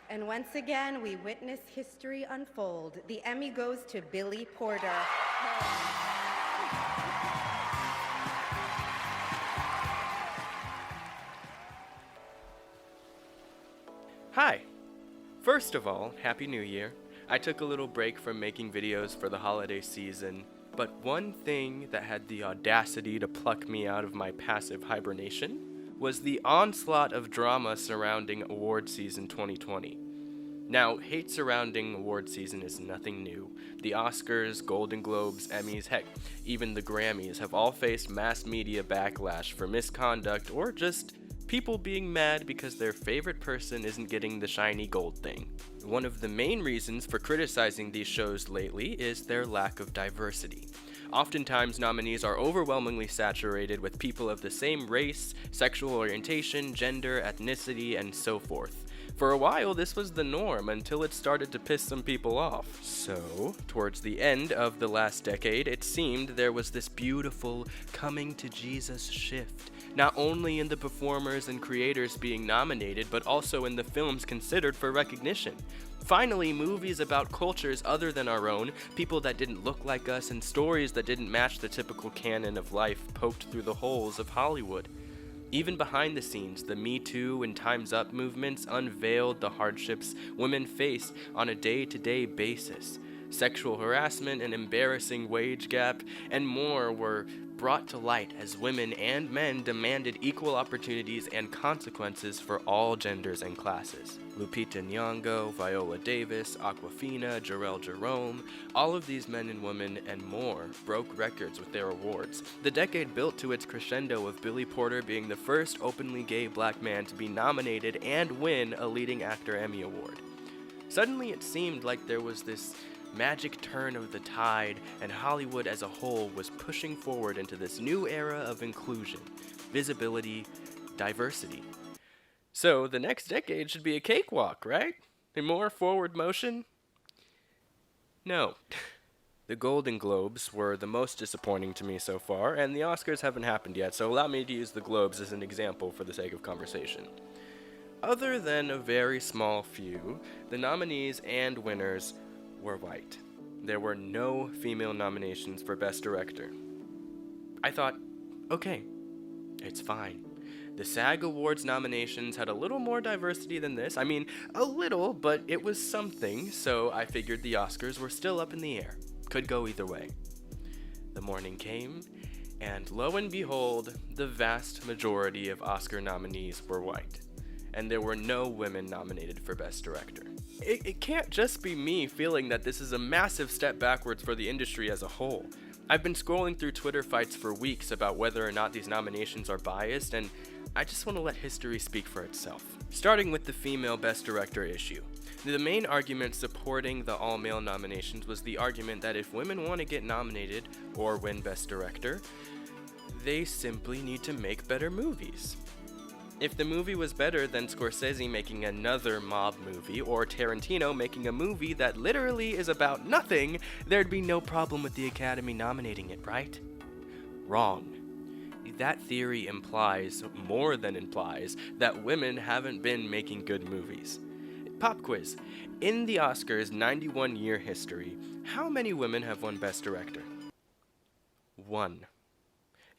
And once again, we witness history unfold. The Emmy goes to Billy Porter. Hi! First of all, Happy New Year. I took a little break from making videos for the holiday season, but one thing that had the audacity to pluck me out of my passive hibernation was the onslaught of drama surrounding award season 2020. Now, hate surrounding award season is nothing new. The Oscars, Golden Globes, Emmys, heck, even the Grammys have all faced mass media backlash for misconduct or just people being mad because their favorite person isn't getting the shiny gold thing. One of the main reasons for criticizing these shows lately is their lack of diversity. Oftentimes, nominees are overwhelmingly saturated with people of the same race, sexual orientation, gender, ethnicity, and so forth. For a while, this was the norm until it started to piss some people off. So, towards the end of the last decade, it seemed there was this beautiful coming to Jesus shift, not only in the performers and creators being nominated, but also in the films considered for recognition. Finally, movies about cultures other than our own, people that didn't look like us, and stories that didn't match the typical canon of life poked through the holes of Hollywood. Even behind the scenes, the Me Too and Time's Up movements unveiled the hardships women face on a day-to-day basis. Sexual harassment, an embarrassing wage gap, and more were brought to light as women and men demanded equal opportunities and consequences for all genders and classes. Lupita Nyong'o, Viola Davis, Awkwafina, Jarrell Jerome, all of these men and women and more broke records with their awards. The decade built to its crescendo of Billy Porter being the first openly gay black man to be nominated and win a Leading Actor Emmy Award. Suddenly it seemed like there was this magic turn of the tide, and Hollywood as a whole was pushing forward into this new era of inclusion, visibility, diversity. So the next decade should be a cakewalk, right? And more forward motion? No. The Golden Globes were the most disappointing to me so far, and the Oscars haven't happened yet, so allow me to use the Globes as an example for the sake of conversation. Other than a very small few, the nominees and winners were white. There were no female nominations for Best Director. I thought, okay, it's fine. The SAG Awards nominations had a little more diversity than this. I mean, a little, but it was something, so I figured the Oscars were still up in the air. Could go either way. The morning came, and lo and behold, the vast majority of Oscar nominees were white. And there were no women nominated for Best Director. It can't just be me feeling that this is a massive step backwards for the industry as a whole. I've been scrolling through Twitter fights for weeks about whether or not these nominations are biased, and I just want to let history speak for itself. Starting with the female Best Director issue. The main argument supporting the all-male nominations was the argument that if women want to get nominated or win Best Director, they simply need to make better movies. If the movie was better than Scorsese making another mob movie, or Tarantino making a movie that literally is about nothing, there'd be no problem with the Academy nominating it, right? Wrong. That theory implies, more than implies, that women haven't been making good movies. Pop quiz. In the Oscars' 91-year history, how many women have won Best Director? 1.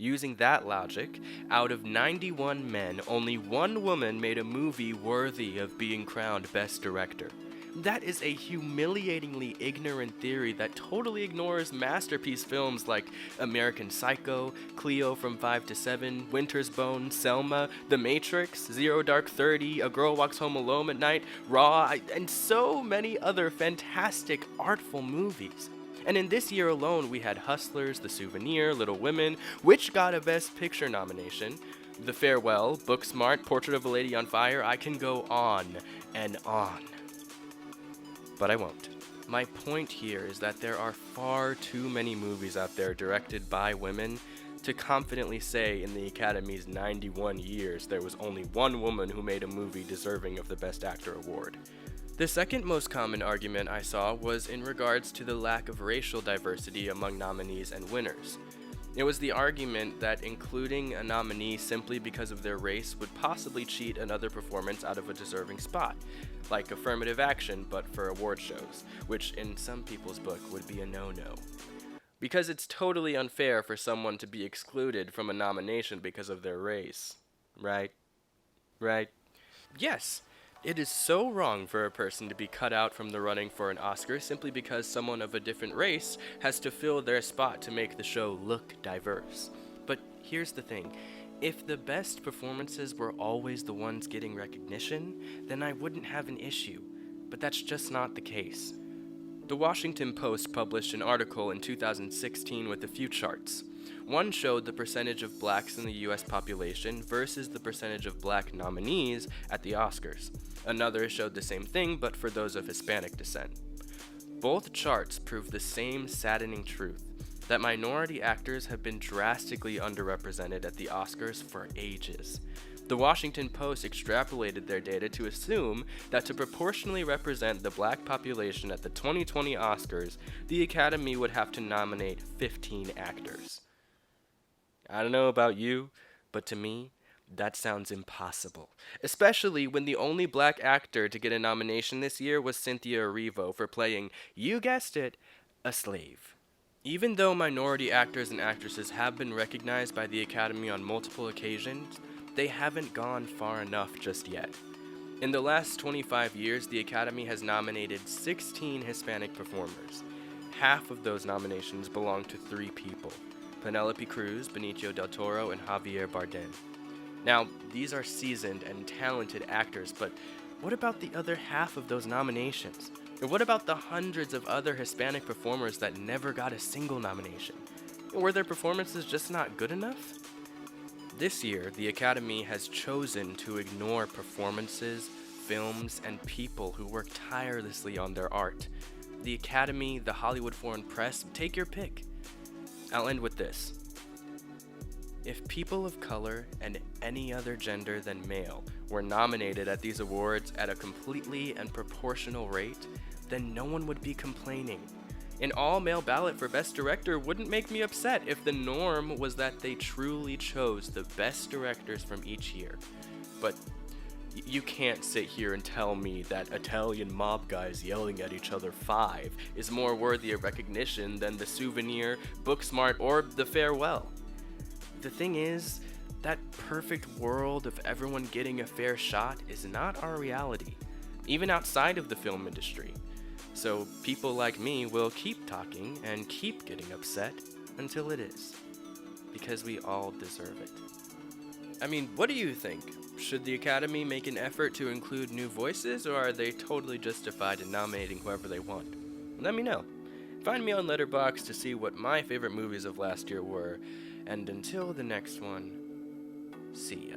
Using that logic, out of 91 men, only 1 woman made a movie worthy of being crowned Best Director. That is a humiliatingly ignorant theory that totally ignores masterpiece films like American Psycho, Cleo from 5 to 7, Winter's Bone, Selma, The Matrix, Zero Dark 30, A Girl Walks Home Alone at Night, Raw, and so many other fantastic, artful movies. And in this year alone, we had Hustlers, The Souvenir, Little Women, which got a Best Picture nomination, The Farewell, Booksmart, Portrait of a Lady on Fire. I can go on and on. But I won't. My point here is that there are far too many movies out there directed by women to confidently say in the Academy's 91 years there was only 1 woman who made a movie deserving of the Best Actor award. The second most common argument I saw was in regards to the lack of racial diversity among nominees and winners. It was the argument that including a nominee simply because of their race would possibly cheat another performance out of a deserving spot, like affirmative action but for award shows, which in some people's book would be a no-no. Because it's totally unfair for someone to be excluded from a nomination because of their race. Right? Right? Yes, it is so wrong for a person to be cut out from the running for an Oscar simply because someone of a different race has to fill their spot to make the show look diverse. But here's the thing. If the best performances were always the ones getting recognition, then I wouldn't have an issue. But that's just not the case. The Washington Post published an article in 2016 with a few charts. One showed the percentage of blacks in the US population versus the percentage of black nominees at the Oscars. Another showed the same thing, but for those of Hispanic descent. Both charts prove the same saddening truth, that minority actors have been drastically underrepresented at the Oscars for ages. The Washington Post extrapolated their data to assume that to proportionally represent the black population at the 2020 Oscars, the Academy would have to nominate 15 actors. I don't know about you, but to me, that sounds impossible. Especially when the only black actor to get a nomination this year was Cynthia Erivo for playing, you guessed it, a slave. Even though minority actors and actresses have been recognized by the Academy on multiple occasions, they haven't gone far enough just yet. In the last 25 years, the Academy has nominated 16 Hispanic performers. Half of those nominations belong to 3 people: Penelope Cruz, Benicio del Toro, and Javier Bardem. Now, these are seasoned and talented actors, but what about the other half of those nominations? And what about the hundreds of other Hispanic performers that never got a single nomination? Were their performances just not good enough? This year, the Academy has chosen to ignore performances, films, and people who work tirelessly on their art. The Academy, the Hollywood Foreign Press, take your pick. I'll end with this. If people of color and any other gender than male were nominated at these awards at a completely and proportional rate, then no one would be complaining. An all-male ballot for Best Director wouldn't make me upset if the norm was that they truly chose the best directors from each year. But you can't sit here and tell me that Italian mob guys yelling at each other 5 is more worthy of recognition than The Souvenir, Booksmart, or The Farewell. The thing is, that perfect world of everyone getting a fair shot is not our reality, even outside of the film industry. So people like me will keep talking and keep getting upset until it is, because we all deserve it. I mean, what do you think? Should the Academy make an effort to include new voices, or are they totally justified in nominating whoever they want? Let me know. Find me on Letterboxd to see what my favorite movies of last year were, and until the next one, see ya.